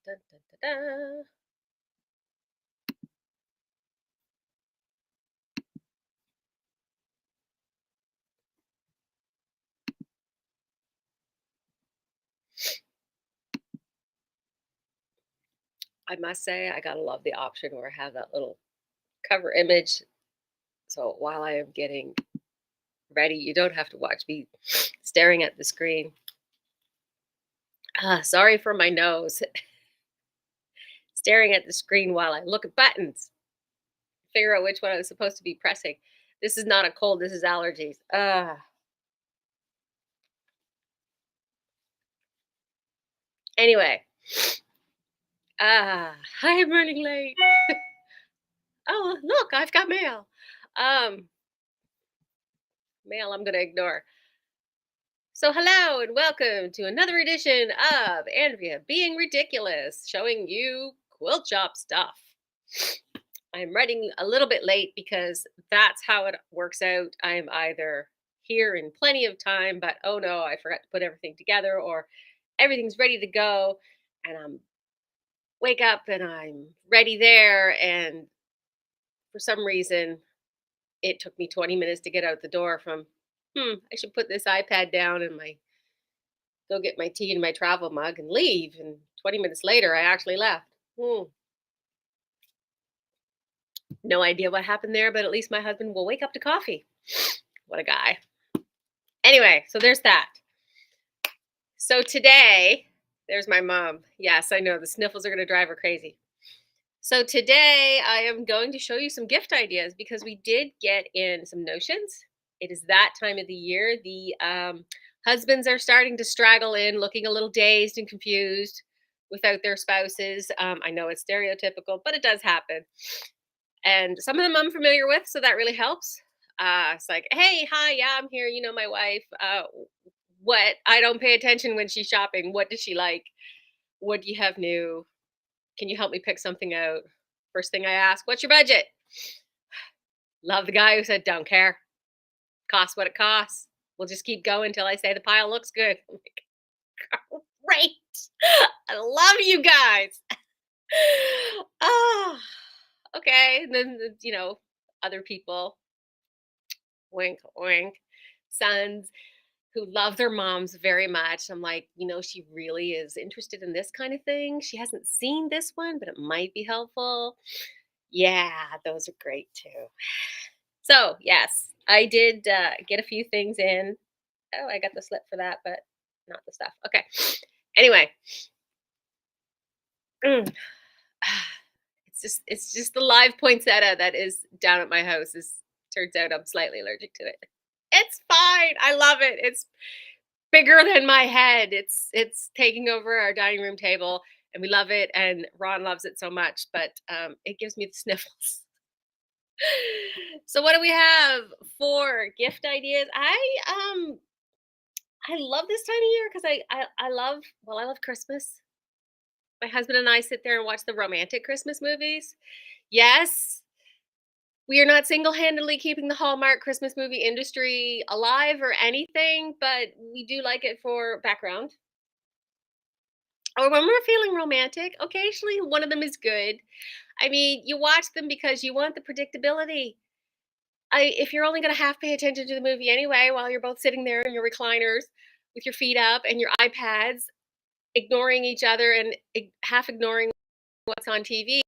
dun, dun, dun, dun. I must say, I gotta love the option where I have that little cover image. So while I am getting ready, you don't have to watch me staring at the screen. Sorry for my nose. Staring at the screen while I look at buttons, figure out which one I was supposed to be pressing. This is not a cold, this is allergies. Anyway, I'm running late. Oh, look, I've got mail. Um, Mail I'm gonna ignore. So, hello and welcome to another edition of Andrea Being Ridiculous, showing you quilt shop stuff. I'm running a little bit late because that's how it works out. I'm either here in plenty of time, but oh no, I forgot to put everything together, or everything's ready to go, and I'm wake up and I'm ready there, and for some reason, it took me 20 minutes to get out the door from, I should put this iPad down and my go get my tea and my travel mug and leave. And 20 minutes later, I actually left. Hmm. No idea what happened there, but at least my husband will wake up to coffee. What a guy. Anyway, so there's that. So today, there's my mom. Yes, I know the sniffles are going to drive her crazy. So today, I am going to show you some gift ideas because we did get in some notions. It is that time of the year. The husbands are starting to straggle in, looking a little dazed and confused without their spouses. I know it's stereotypical, but it does happen. And some of them I'm familiar with, so that really helps. It's like, hey, hi, yeah, I'm here. You know, my wife. What? I don't pay attention when she's shopping. What does she like? What do you have new? Can you help me pick something out? First thing I ask, what's your budget? Love the guy who said, don't care. Cost what it costs. We'll just keep going until I say the pile looks good. I'm like, great. I love you guys. Oh, okay. And then, other people, wink, wink, sons who love their moms very much. I'm like, she really is interested in this kind of thing. She hasn't seen this one, but it might be helpful. Yeah, those are great too. So, yes, I did get a few things in. Oh, I got the slip for that, but not the stuff. Okay. Anyway, mm, it's just the live poinsettia that is down at my house. Is turns out I'm slightly allergic to it. It's fine. I love it. It's bigger than my head. It's taking over our dining room table, and we love it. And Ron loves it so much, but it gives me the sniffles. So what do we have for gift ideas? I love this time of year because I love Christmas. My husband and I sit there and watch the romantic Christmas movies. Yes, we are not single-handedly keeping the Hallmark Christmas movie industry alive or anything, but we do like it for background. Or when we're feeling romantic, occasionally one of them is good. I mean, you watch them because you want the predictability. If you're only going to half pay attention to the movie anyway, while you're both sitting there in your recliners with your feet up and your iPads, ignoring each other and half ignoring what's on TV,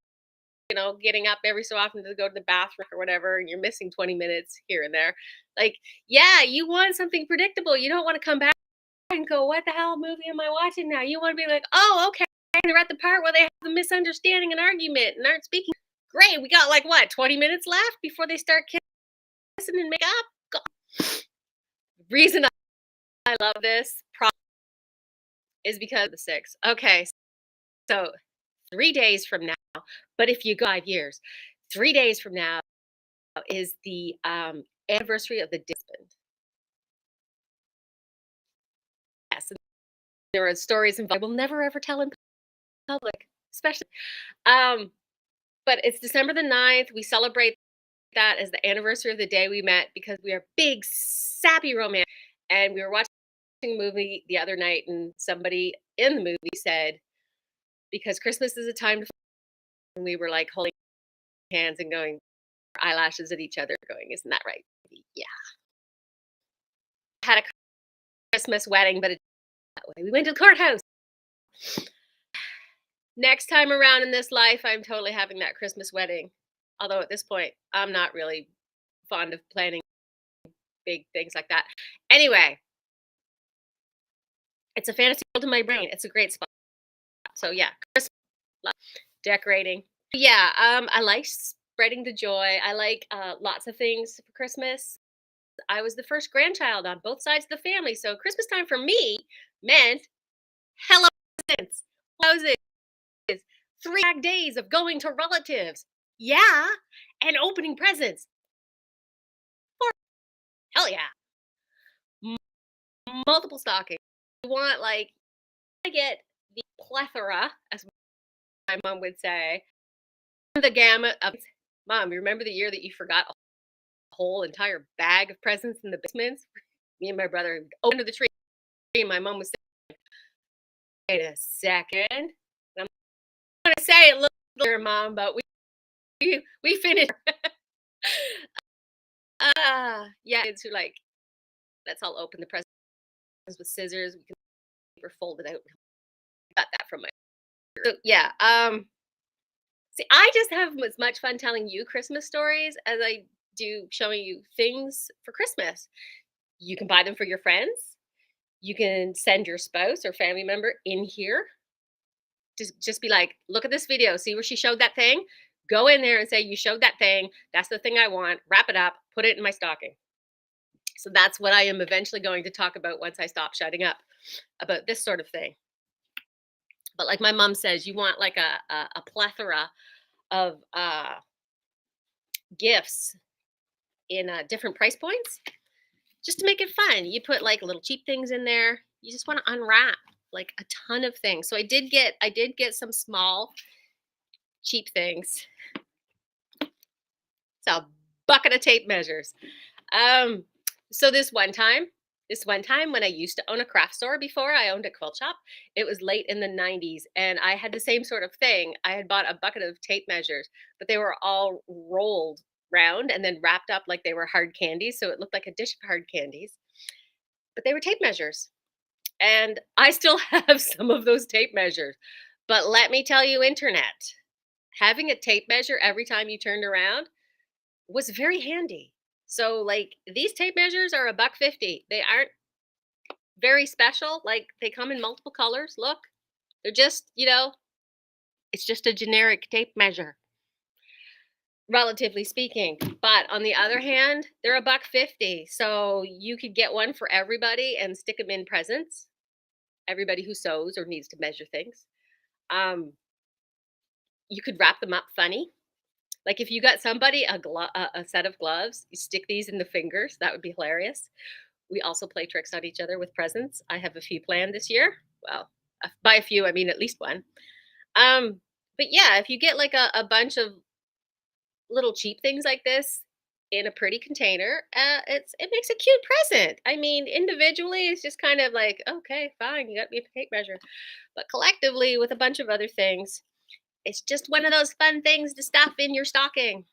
getting up every so often to go to the bathroom or whatever, and you're missing 20 minutes here and there. Like, yeah, you want something predictable. You don't want to come back and go, what the hell movie am I watching now? You want to be like, oh, okay. They're at the part where they have a misunderstanding and argument and aren't speaking. Great. We got like what, 20 minutes left before they start kissing and make up? Reason I love this is because of the six. Okay. So 3 days from now, but if you go 5 years, 3 days from now is the anniversary of the disband. Yes, and there are stories involved I will never ever tell in public, especially. Um, but it's December the 9th. We celebrate that as the anniversary of the day we met because we are big, sappy romance. And we were watching a movie the other night, and somebody in the movie said, because Christmas is a time to and we were like holding hands and going eyelashes at each other going, "Isn't that right?" Yeah. Had a Christmas wedding, but it that way. We went to the courthouse. Next time around in this life, I'm totally having that Christmas wedding. Although at this point, I'm not really fond of planning big things like that. Anyway, it's a fantasy world in my brain. It's a great spot. So yeah, Christmas, decorating. Yeah, I like spreading the joy. I like lots of things for Christmas. I was the first grandchild on both sides of the family, so Christmas time for me meant hello presents, houses, 3 days of going to relatives. Yeah, and opening presents. Hell yeah, multiple stockings. I want like I get the plethora, as my mom would say, the gamut of. Mom, you remember the year that you forgot a whole entire bag of presents in the basement? Me and my brother opened the tree, and my mom was saying, "Wait a second." And I'm gonna say it a little later, Mom, but we finished. Yeah, kids who like, let's all open the presents with scissors. We can paper fold it out. Got that from my. So yeah, see, I just have as much fun telling you Christmas stories as I do showing you things for Christmas. You can buy them for your friends. You can send your spouse or family member in here. Just be like, look at this video. See where she showed that thing? Go in there and say, you showed that thing. That's the thing I want. Wrap it up. Put it in my stocking. So that's what I am eventually going to talk about once I stop shutting up about this sort of thing. But like my mom says, you want like a plethora of gifts in different price points just to make it fun. You put like little cheap things in there. You just want to unwrap like a ton of things. So I did get some small cheap things. It's a bucket of tape measures. Um, so this one time when I used to own a craft store before I owned a quilt shop, it was late in the 90s and I had the same sort of thing. I had bought a bucket of tape measures, but they were all rolled round and then wrapped up like they were hard candies. So it looked like a dish of hard candies, but they were tape measures. And I still have some of those tape measures. But let me tell you, internet, having a tape measure every time you turned around was very handy. So like these tape measures are a buck 50. They aren't very special. Like they come in multiple colors. Look, they're just, it's just a generic tape measure, relatively speaking. But on the other hand, they're a buck 50. So you could get one for everybody and stick them in presents. Everybody who sews or needs to measure things. Um, you could wrap them up funny. Like if you got somebody a set of gloves, you stick these in the fingers. That would be hilarious. We also play tricks on each other with presents. I have a few planned this year. Well, by a few, I mean at least one. Um, but yeah, if you get like a bunch of little cheap things like this in a pretty container, it makes a cute present. I mean, individually, it's just kind of like, okay, fine, you got me a tape measure. But collectively, with a bunch of other things, it's just one of those fun things to stuff in your stocking.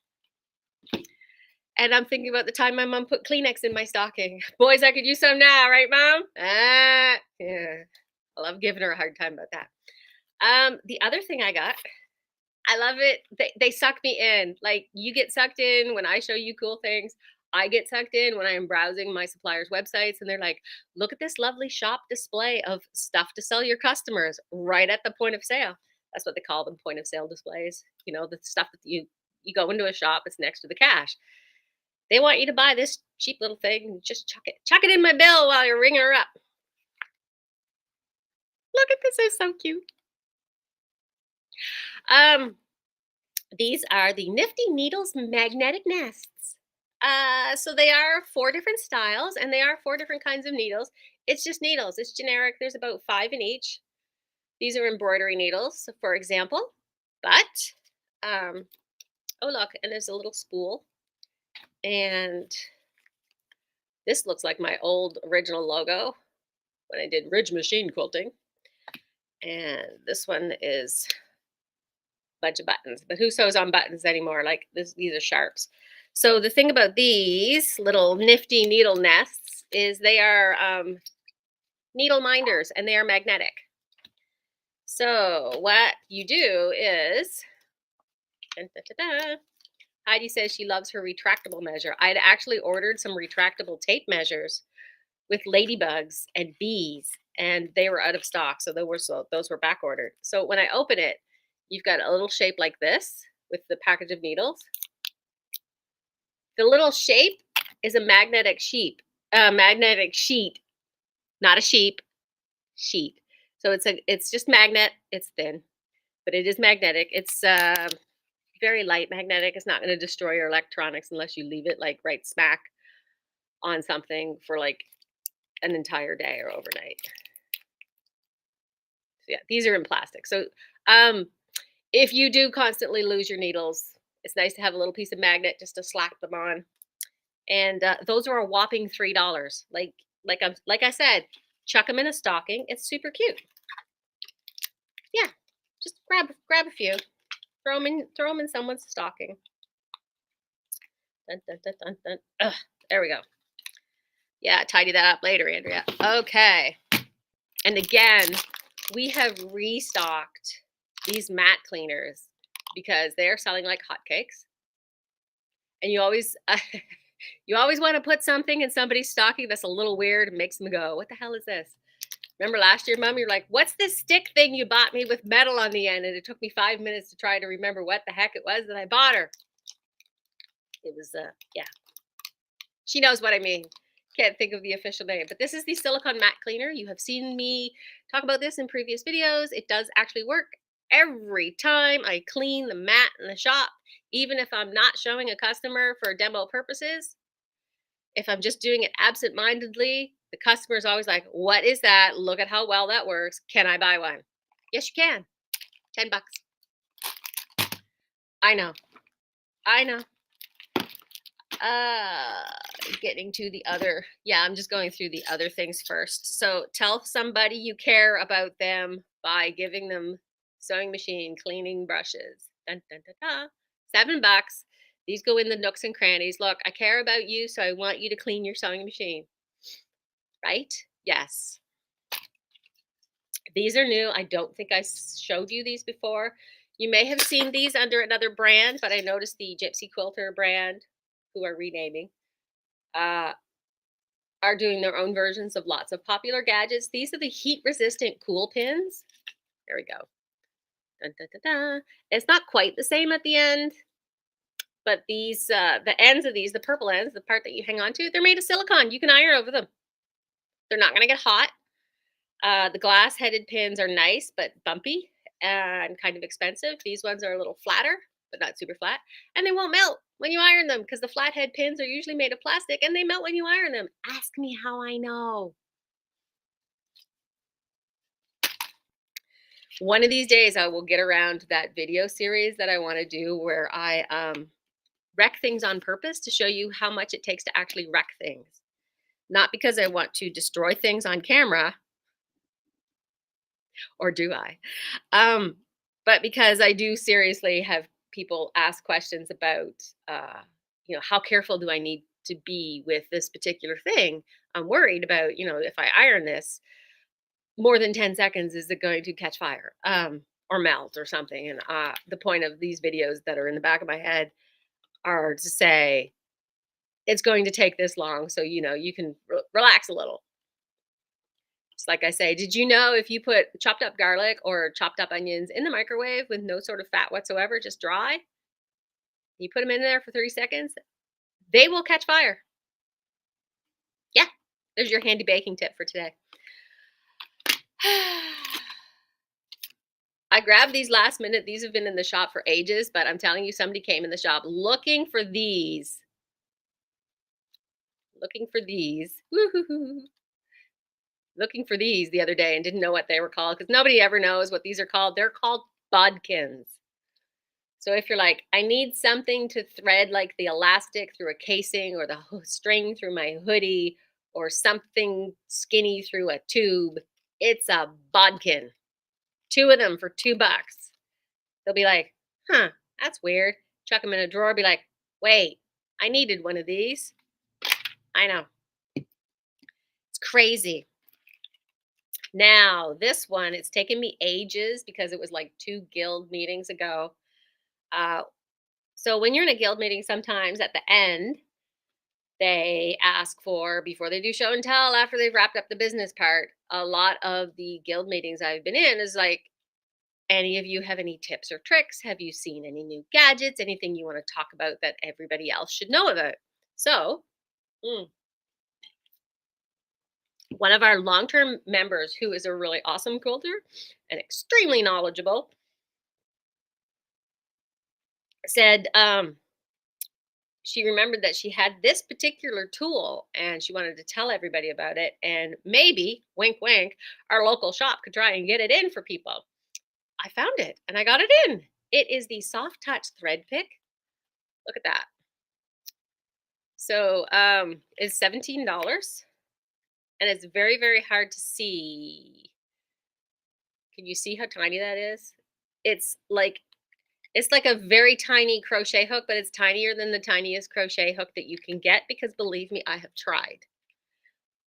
And I'm thinking about the time my mom put Kleenex in my stocking. Boys, I could use some now, right, Mom? Yeah. I love giving her a hard time about that. The other thing I got, I love it. They suck me in. Like you get sucked in when I show you cool things. I get sucked in when I am browsing my suppliers' websites and they're like, look at this lovely shop display of stuff to sell your customers right at the point of sale. That's what they call them, point of sale displays. The stuff that you go into a shop, it's next to the cash. They want you to buy this cheap little thing and just chuck it. Chuck it in my bill while you're ringing her up. Look at this, it's so cute. Um, these are the Nifty Needles magnetic nests. So they are 4 different styles and they are 4 different kinds of needles. It's just needles. It's generic. There's about 5 in each. These are embroidery needles, for example. But oh look, and there's a little spool. And this looks like my old original logo when I did Ridge Machine Quilting. And this one is a bunch of buttons. But who sews on buttons anymore? Like this, these are sharps. So the thing about these little nifty needle nests is they are needle minders and they are magnetic. So what you do is, dun, dun, dun, dun, Heidi says she loves her retractable measure. I'd actually ordered some retractable tape measures with ladybugs and bees, and they were out of stock. So those were back ordered. So when I open it, you've got a little shape like this with the package of needles. The little shape is a magnetic sheet, not a sheep, sheet. So it's just magnet. It's thin, but it is magnetic. It's very light magnetic. It's not going to destroy your electronics unless you leave it like right smack on something for like an entire day or overnight. So yeah, these are in plastic. So if you do constantly lose your needles, it's nice to have a little piece of magnet just to slap them on. And those are a whopping $3. Like I said, chuck them in a stocking. It's super cute. Yeah, just grab a few, throw them in someone's stocking. Dun, dun, dun, dun, dun. Ugh, there we go. Yeah, tidy that up later, Andrea. Okay. And again, we have restocked these mat cleaners because they're selling like hotcakes. And you always you always want to put something in somebody's stocking that's a little weird and makes them go, what the hell is this? Remember last year, Mom, you're like, what's this stick thing you bought me with metal on the end? And it took me 5 minutes to try to remember what the heck it was that I bought her. It was, yeah. She knows what I mean. Can't think of the official name. But this is the silicone mat cleaner. You have seen me talk about this in previous videos. It does actually work every time I clean the mat in the shop, even if I'm not showing a customer for demo purposes. If I'm just doing it absent-mindedly, the customer is always like, what is that? Look at how well that works. Can I buy one? Yes, you can. 10 bucks. I know. I know. Getting to the other, yeah, I'm just going through the other things first. So tell somebody you care about them by giving them sewing machine cleaning brushes. Dun, dun, dun, dun. $7. These go in the nooks and crannies. Look, I care about you, so I want you to clean your sewing machine. Right? Yes. These are new. I don't think I showed you these before. You may have seen these under another brand, but I noticed the Gypsy Quilter brand, who are renaming, are doing their own versions of lots of popular gadgets. These are the heat-resistant cool pins. There we go. Dun, dun, dun, dun. It's not quite the same at the end, but these, the ends of these, the purple ends, the part that you hang on to, they're made of silicone. You can iron over them. They're not going to get hot. The glass-headed pins are nice, but bumpy and kind of expensive. These ones are a little flatter, but not super flat. And they won't melt when you iron them because the flathead pins are usually made of plastic and they melt when you iron them. Ask me how I know. One of these days I will get around to that video series that I want to do where I wreck things on purpose to show you how much it takes to actually wreck things. Not because I want to destroy things on camera, or do I? But because I do seriously have people ask questions about, how careful do I need to be with this particular thing? I'm worried about, if I iron this more than 10 seconds, is it going to catch fire or melt or something? And the point of these videos that are in the back of my head are to say, it's going to take this long. So, you can relax a little. It's like I say, did you know if you put chopped up garlic or chopped up onions in the microwave with no sort of fat whatsoever, just dry, you put them in there for 30 seconds, they will catch fire. Yeah, there's your handy baking tip for today. I grabbed these last minute. These have been in the shop for ages, but I'm telling you, somebody came in the shop looking for these. Looking for these. Woo-hoo-hoo. Looking for these the other day and didn't know what they were called because nobody ever knows what these are called. They're called bodkins. So if you're like, I need something to thread like the elastic through a casing or the string through my hoodie or something skinny through a tube, it's a bodkin. 2 of them for $2. They'll be like, "Huh, that's weird." Chuck them in a drawer, be like, "Wait, I needed one of these." I know. It's crazy. Now, this one, it's taken me ages because it was like 2 guild meetings ago. Uh, so when you're in a guild meeting, sometimes at the end, they ask for, before they do show and tell, after they've wrapped up the business part, a lot of the guild meetings I've been in is like, any of you have any tips or tricks? Have you seen any new gadgets? Anything you want to talk about that everybody else should know about? So, mm, one of our long term members, who is a really awesome quilter and extremely knowledgeable, said she remembered that she had this particular tool and she wanted to tell everybody about it. And maybe, wink, wink, our local shop could try and get it in for people. I found it and I got it in. It is the soft touch thread pick. Look at that. So it's $17 and it's very, very hard to see. Can you see how tiny that is? It's like it's like a very tiny crochet hook, but it's tinier than the tiniest crochet hook that you can get because believe me, I have tried.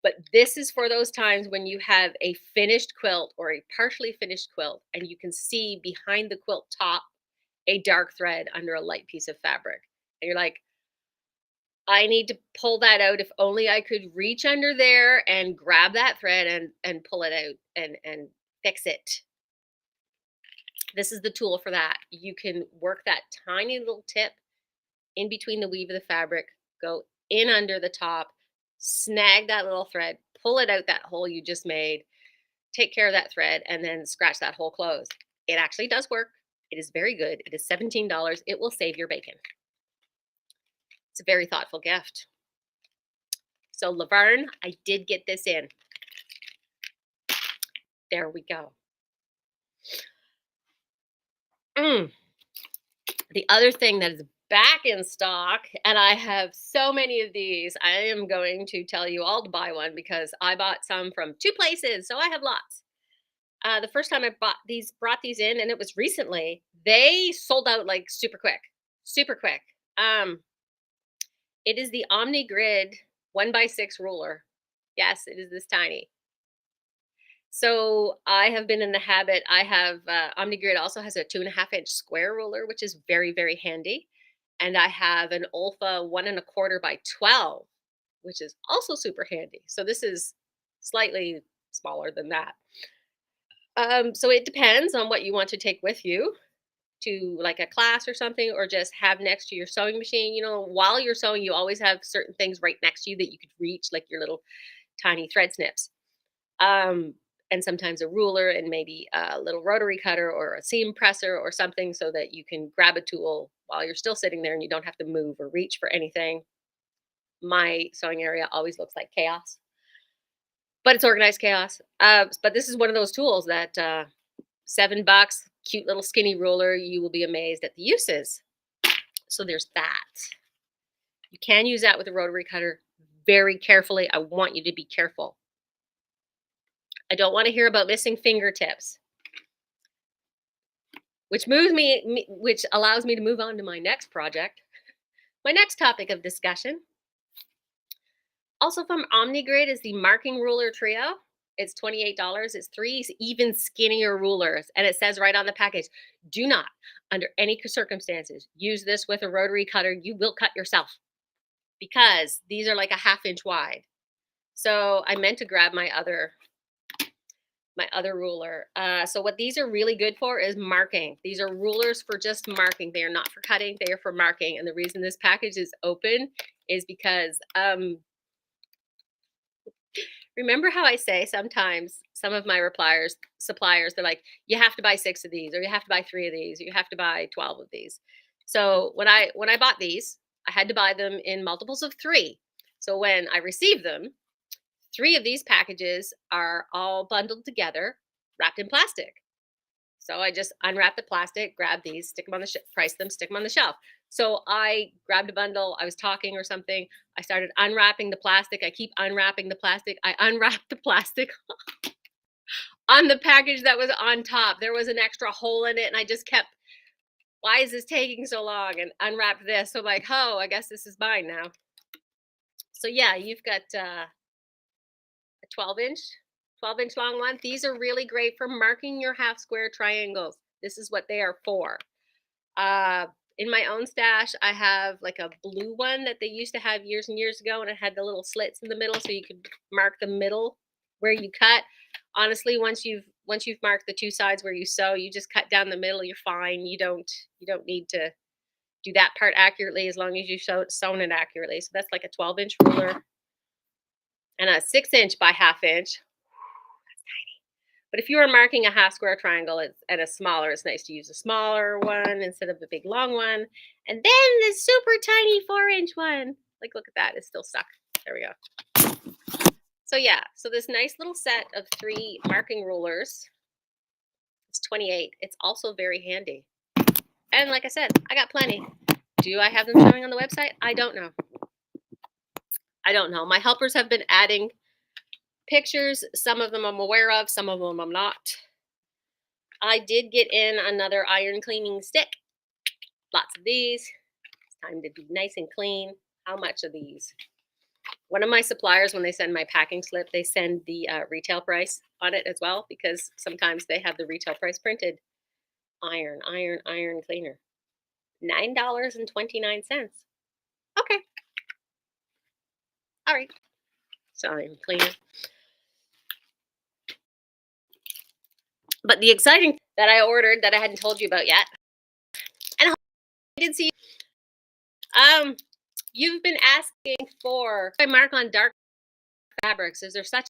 But this is for those times when you have a finished quilt or a partially finished quilt and you can see behind the quilt top a dark thread under a light piece of fabric. And you're like, I need to pull that out. If only I could reach under there and grab that thread and pull it out and fix it. This is the tool for that. You can work that tiny little tip in between the weave of the fabric, go in under the top, snag that little thread, pull it out that hole you just made, take care of that thread, and then scratch that hole closed. It actually does work. It is very good. It is $17. It will save your bacon. It's a very thoughtful gift. So Laverne, I did get this in. There we go. The other thing that is back in stock, and I have so many of these, I am going to tell you all to buy one because I bought some from 2 places, so I have lots. The first time I brought these in, and it was recently, they sold out like super quick, super quick. It is the Omni Grid 1x6 ruler. Yes, it is this tiny. So I have been in the habit. I have OmniGrid also has a 2.5-inch square ruler, which is very, very handy. And I have an Olfa 1.25 by 12, which is also super handy. So this is slightly smaller than that. So it depends on what you want to take with you to like a class or something, or just have next to your sewing machine. You know, while you're sewing, you always have certain things right next to you that you could reach, like your little tiny thread snips. Um, and sometimes a ruler and maybe a little rotary cutter or a seam presser or something so that you can grab a tool while you're still sitting there and you don't have to move or reach for anything. My sewing area always looks like chaos, but it's organized chaos. But this is one of those tools that $7, cute little skinny ruler. You will be amazed at the uses. So there's that. You can use that with a rotary cutter very carefully. I want you to be careful. I don't want to hear about missing fingertips, which which allows me to move on to my next project, my next topic of discussion. Also from OmniGrid is the marking ruler trio. It's $28. It's 3 even skinnier rulers, and it says right on the package, do not, under any circumstances, use this with a rotary cutter. You will cut yourself because these are like a 1/2 inch wide. So I meant to grab my other ruler. So what these are really good for is marking. These are rulers for just marking. They are not for cutting. They are for marking. And the reason this package is open is because remember how I say sometimes some of my suppliers, they're like, you have to buy 6 of these, or you have to buy 3 of these, or you have to buy 12 of these. So when I bought these, I had to buy them in multiples of 3. So when I received them, 3 of these packages are all bundled together, wrapped in plastic. So I just unwrap the plastic, grab these, stick them on the price them, stick them on the shelf. So I grabbed a bundle. I was talking or something. I started unwrapping the plastic. I keep unwrapping the plastic. I unwrap the plastic. on the package that was on top. There was an extra hole in it, and I just kept, why is this taking so long? And unwrapped this. So I'm like, oh, I guess this is mine now. So yeah, you've got a 12-inch long one. These are really great for marking your half square triangles. This is what they are for. Uh, in my own stash, I have like a blue one that they used to have years and years ago, and it had the little slits in the middle, so you could mark the middle where you cut. Honestly, once you've marked the two sides where you sew, you just cut down the middle. You're fine. You don't need to do that part accurately as long as you sewn it accurately. So that's like a 12-inch ruler and a 6-inch by half-inch. But if you are marking a half square triangle at a smaller, it's nice to use a smaller one instead of the big long one. And then the super tiny 4-inch one. Like, look at that. It's still stuck. There we go. So yeah, so this nice little set of 3 marking rulers. It's 28. It's also very handy. And like I said, I got plenty. Do I have them showing on the website? I don't know. I don't know. My helpers have been adding pictures. Some of them I'm aware of, some of them I'm not. I did get in another iron cleaning stick. Lots of these. It's time to be nice and clean. How much of these? One of my suppliers, when they send my packing slip, they send the retail price on it as well, because sometimes they have the retail price printed. Iron cleaner. $9.29. Okay. All right. So iron cleaner. But the exciting that I ordered that I hadn't told you about yet, and I did see, you've been asking for a mark on dark fabrics. Is there such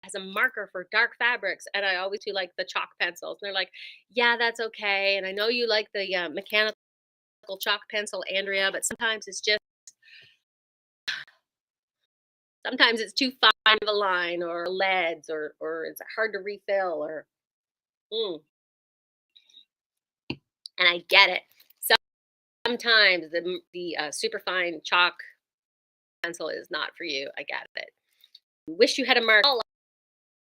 as a marker for dark fabrics? And I always do like the chalk pencils. And they're like, yeah, that's okay. And I know you like the mechanical chalk pencil, Andrea, but sometimes it's too fine of a line, or leads, or it's hard to refill, or and I get it. Sometimes the super fine chalk pencil is not for you. I get it. You wish you had a marker,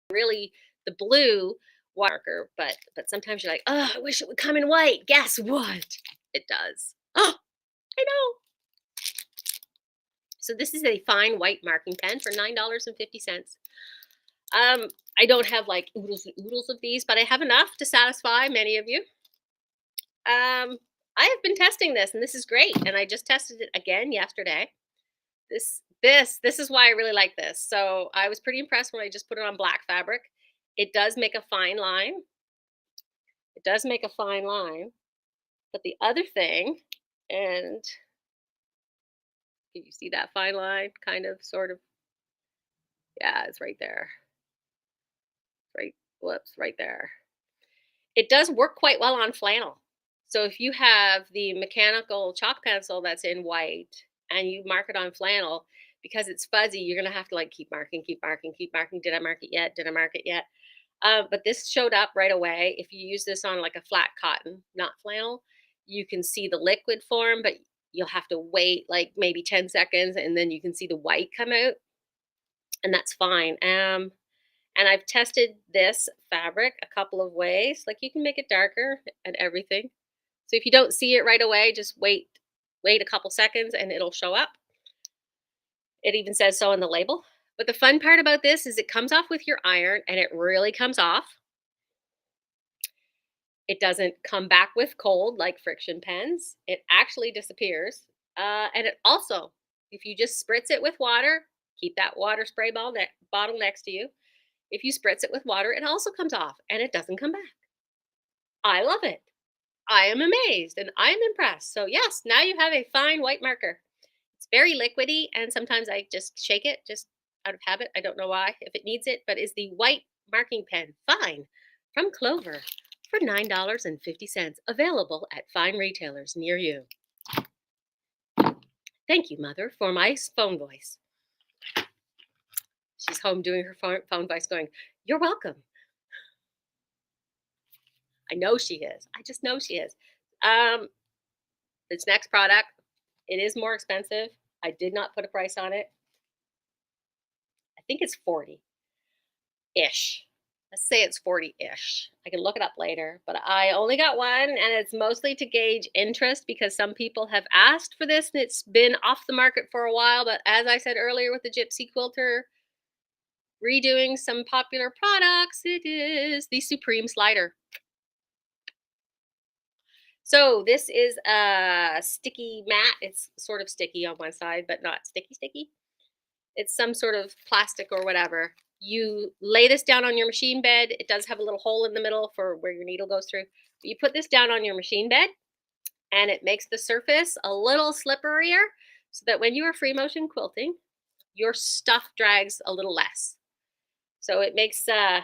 really the blue marker, but sometimes you're like, oh, I wish it would come in white. Guess what? It does. Oh, I know. So this is a fine white marking pen for $9.50. I don't have like oodles and oodles of these, but I have enough to satisfy many of you. I have been testing this, and this is great. And I just tested it again yesterday. This is why I really like this. So I was pretty impressed when I just put it on black fabric. It does make a fine line. It does make a fine line. But the other thing, and can you see that fine line? Kind of, sort of. Yeah, it's right there. Right, whoops, right there. It does work quite well on flannel. So if you have the mechanical chalk pencil that's in white and you mark it on flannel, because it's fuzzy, you're gonna have to like keep marking, keep marking, keep marking. Did I mark it yet? Did I mark it yet? But this showed up right away. If you use this on like a flat cotton, not flannel, you can see the liquid form, but you'll have to wait like maybe 10 seconds, and then you can see the white come out, and that's fine. And I've tested this fabric a couple of ways. Like, you can make it darker and everything. So if you don't see it right away, just wait a couple seconds and it'll show up. It even says so on the label. But the fun part about this is it comes off with your iron, and it really comes off. It doesn't come back with cold like friction pens. It actually disappears. And it also, if you just spritz it with water, keep that water spray bottle next to you. If you spritz it with water, it also comes off, and it doesn't come back. I love it. I am amazed, and I am impressed. So yes, now you have a fine white marker. It's very liquidy, and sometimes I just shake it just out of habit. I don't know why, if it needs it, but is the white marking pen fine from Clover for $9.50, available at fine retailers near you. Thank you, Mother, for my phone voice. She's home doing her phone voice going, you're welcome. I know she is. I just know she is. This next product, it is more expensive. I did not put a price on it. I think it's 40-ish. Let's say it's 40-ish. I can look it up later, but I only got one, and it's mostly to gauge interest because some people have asked for this and it's been off the market for a while. But as I said earlier with the Gypsy Quilter redoing some popular products, it is the Supreme Slider. So this is a sticky mat. It's sort of sticky on one side, but not sticky sticky. It's some sort of plastic or whatever. You lay this down on your machine bed. It does have a little hole in the middle for where your needle goes through. But you put this down on your machine bed and it makes the surface a little slipperier so that when you are free motion quilting, your stuff drags a little less. So it makes they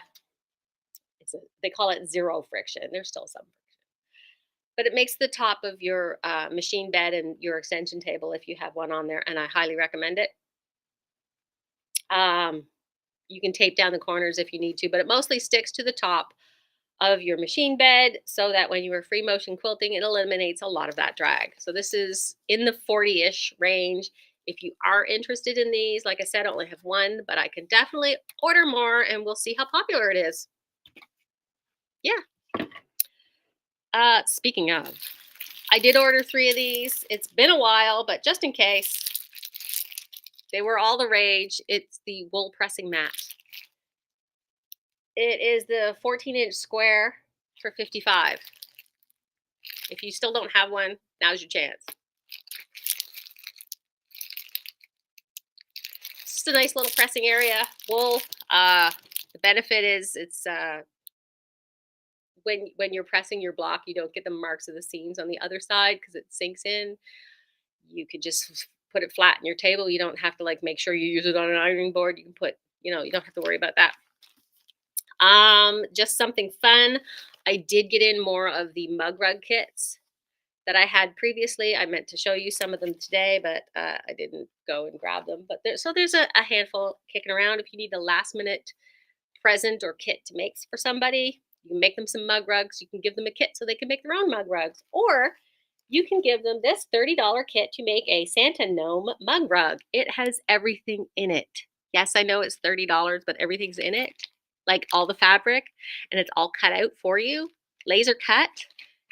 call it zero friction. There's still some, but it makes the top of your machine bed and your extension table if you have one on there, and I highly recommend it. Um, you can tape down the corners if you need to, but it mostly sticks to the top of your machine bed so that when you are free motion quilting, it eliminates a lot of that drag. So this is in the 40-ish range. If you are interested in these, like I said, I only have one, but I can definitely order more and we'll see how popular it is. Yeah. Speaking of, I did order 3 of these. It's been a while, but just in case, they were all the rage. It's the wool pressing mat. It is the 14-inch square for 55. If you still don't have one, now's your chance. It's just a nice little pressing area. Wool. The benefit is it's when you're pressing your block, you don't get the marks of the seams on the other side because it sinks in. You could just put it flat in your table. You don't have to like make sure you use it on an ironing board. You can put, you don't have to worry about that. Just something fun. I did get in more of the mug rug kits that I had previously. I meant to show you some of them today, but I didn't go and grab them. But there's a handful kicking around. If you need a last minute present or kit to make for somebody, you can make them some mug rugs. You can give them a kit so they can make their own mug rugs, or you can give them this $30 kit to make a Santa gnome mug rug. It has everything in it. Yes, I know it's $30, but everything's in it, like all the fabric, and it's all cut out for you, laser cut,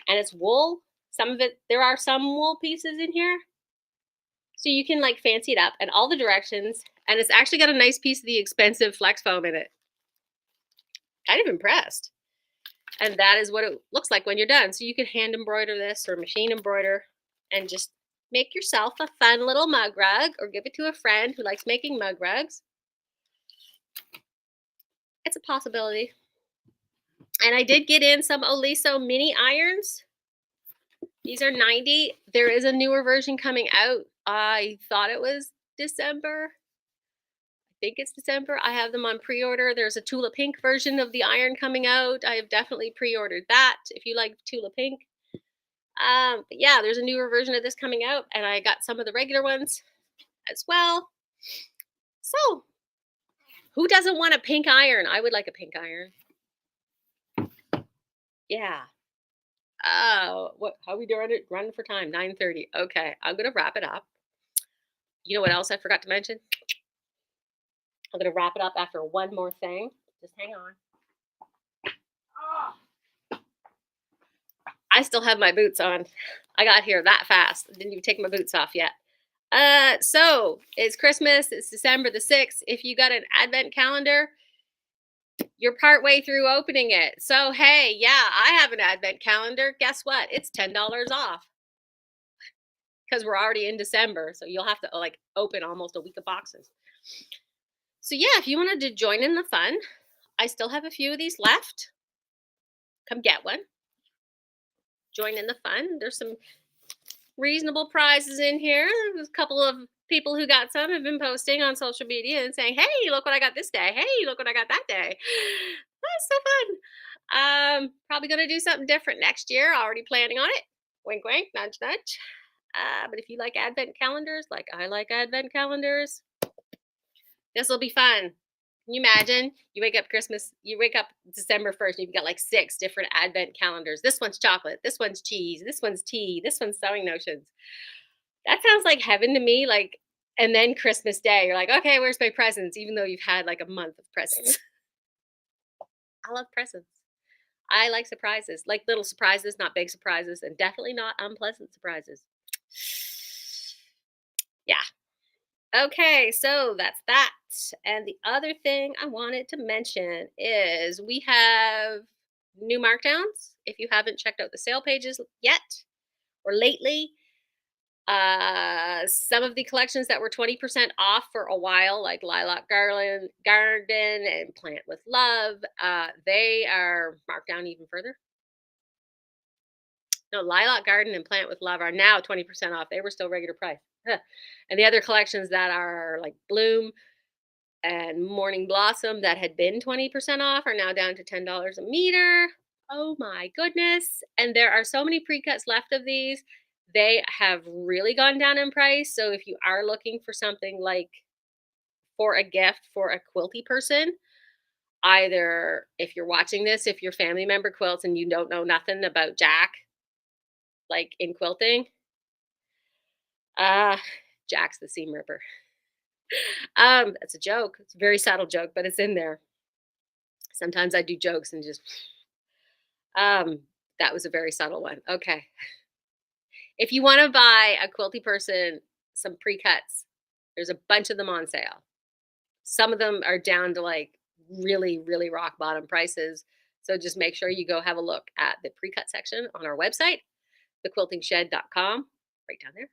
and it's wool. Some of it, there are some wool pieces in here, so you can like fancy it up and all the directions, and it's actually got a nice piece of the expensive flex foam in it. Kind of impressed. And that is what it looks like when you're done. So you can hand embroider this or machine embroider and just make yourself a fun little mug rug or give it to a friend who likes making mug rugs. It's a possibility. And I did get in some Oliso mini irons. These are 90. There is a newer version coming out. I thought it was December. I think it's December. I have them on pre-order. There's a Tula Pink version of the iron coming out. I have definitely pre-ordered that if you like Tula Pink. But yeah, there's a newer version of this coming out, and I got some of the regular ones as well. So, who doesn't want a pink iron? I would like a pink iron. Yeah. Oh, what? How are we doing it? Running for time? 9:30. Okay, I'm gonna wrap it up. You know what else I forgot to mention? I'm gonna wrap it up after one more thing. Just hang on. I still have my boots on. I got here that fast. I didn't even take my boots off yet. So it's Christmas. It's December the 6th. If you got an advent calendar, you're partway through opening it. So, hey, yeah, I have an advent calendar. Guess what? It's $10 off because we're already in December. So you'll have to like open almost a week of boxes. So, yeah, if you wanted to join in the fun, I still have a few of these left. Come get one. Join in the fun. There's some reasonable prizes in here. There's a couple of people who got some have been posting on social media and saying, hey, look what I got this day. Hey, look what I got that day. That's so fun. Probably going to do something different next year. Already planning on it. Wink, wink, nudge, nudge. But if you like advent calendars, like I like advent calendars, this will be fun. Can you imagine? You wake up December 1st, and you've got like 6 different advent calendars. This one's chocolate, this one's cheese, this one's tea, this one's sewing notions. That sounds like heaven to me. Like, and then Christmas Day, you're like, okay, where's my presents? Even though you've had like a month of presents. I love presents. I like surprises, like little surprises, not big surprises, and definitely not unpleasant surprises. Yeah. Okay, so that's that. And the other thing I wanted to mention is we have new markdowns. If you haven't checked out the sale pages yet or lately, some of the collections that were 20% off for a while, like Lilac Garden and Plant with Love, they are marked down even further. No, Lilac Garden and Plant with Love are now 20% off. They were still regular price. Huh. And the other collections that are like Bloom and Morning Blossom that had been 20% off are now down to $10 a meter. Oh my goodness. And there are so many pre-cuts left of these. They have really gone down in price. So if you are looking for something like for a gift for a quilty person, either if you're watching this, if your family member quilts and you don't know nothing about Jack, like in quilting, uh, Jack's the seam ripper. It's a joke. It's a very subtle joke, but it's in there. Sometimes I do jokes and just um that was a very subtle one. Okay. If you want to buy a quilty person some pre-cuts, there's a bunch of them on sale. Some of them are down to like really, really rock bottom prices. So just make sure you go have a look at the pre-cut section on our website, thequiltingshed.com, right down there.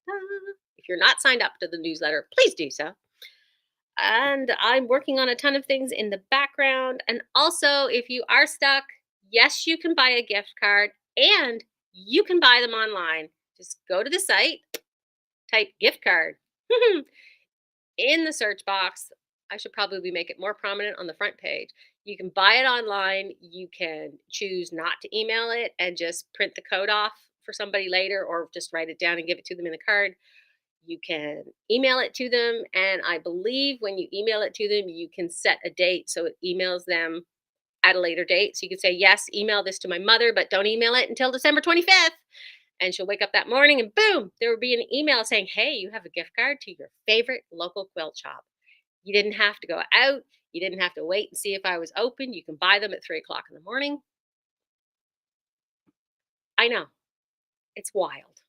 Da-da-da. If you're not signed up to the newsletter, please do so. And I'm working on a ton of things in the background. And also, if you are stuck, yes, you can buy a gift card and you can buy them online. Just go to the site, type gift card in the search box. I should probably make it more prominent on the front page. You can buy it online. You can choose not to email it and just print the code off for somebody later or just write it down and give it to them in the card. You can email it to them. And I believe when you email it to them, you can set a date so it emails them at a later date. So you could say, yes, email this to my mother, but don't email it until December 25th. And she'll wake up that morning and boom, there will be an email saying, hey, you have a gift card to your favorite local quilt shop. You didn't have to go out. You didn't have to wait and see if I was open. You can buy them at 3 o'clock in the morning. I know. It's wild.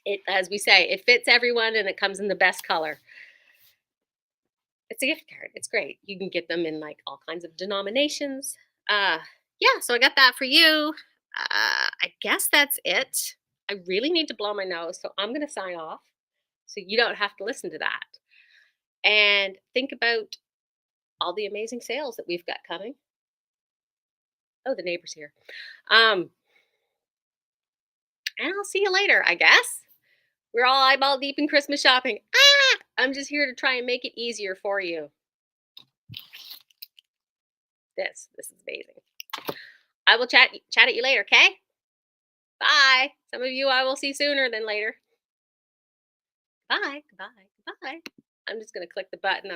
It, as we say, it fits everyone and it comes in the best color. It's a gift card. It's great. You can get them in like all kinds of denominations. Uh, yeah, so I got that for you. I guess that's it. I really need to blow my nose, so I'm going to sign off so you don't have to listen to that. And think about all the amazing sales that we've got coming. Oh, the neighbor's here. Um, and I'll see you later, I guess. We're all eyeball deep in Christmas shopping. Ah! I'm just here to try and make it easier for you. This is amazing. I will chat at you later, okay? Bye. Some of you I will see sooner than later. Bye. Goodbye. Goodbye. I'm just gonna click the button.